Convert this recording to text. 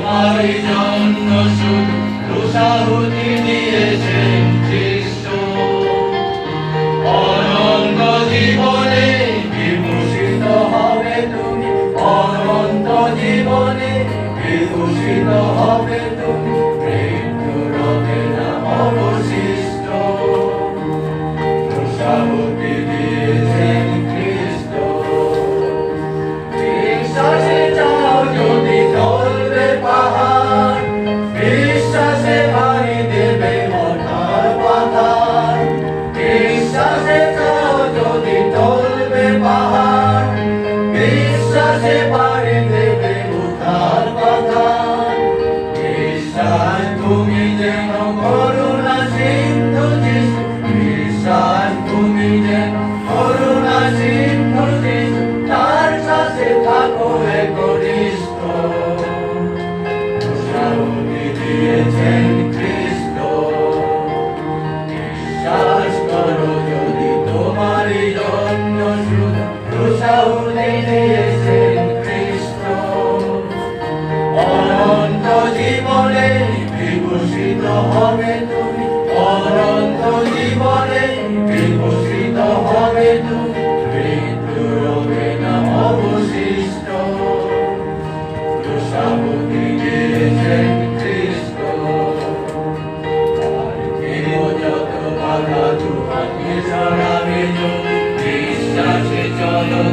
তোমারই জন্য শুধু ক্রুশাহুতি দিয়েছেন খ্রিস্ট। অনন্ত জীবনে বিভূষিত হবে তুমি, অনন্ত জীবনে বিভূষিত হবে তুমি, মৃত্যু রবে না অবশিষ্ট। ক্রুশাহুতি দিয়েছেন খ্রিস্ট। বিশ্বাসে যাও যদি চলবে পাহাড়, বিশ্বাসে ভারী দেবে মথার পাথার। বিশ্বাসে যাও যদি চলবে পাহাড়, বিশ্বাসে ভারী দেবে মথার পাথার। বিশ্বাস তুমি যেন করুণা সিন্ধু যিশু, বিশ্বাস তুমি যেন করুণা সিন্ধু যিশু, তার সাথে থাকো একনিষ্ঠ। ক্রুশাহুতি দিয়েছেন খ্রিস্ট। বিশ্বাস করো যদি তোমারই জন্য শুধু ক্রুশাহুতি দিয়েছেন খ্রিস্ট। অনন্ত জীবনে বিভূষিত হবে তুমি, অনন্ত জীবনে বিভূষিত হবে তুমি, মৃত্যু রবে না অবশিষ্ট। ক্রুশাহুতি দিয়েছেন খ্রিস্ট। পার্থিব যত বাধা দুহাতে সরাবে, বিশ্বাসে চলো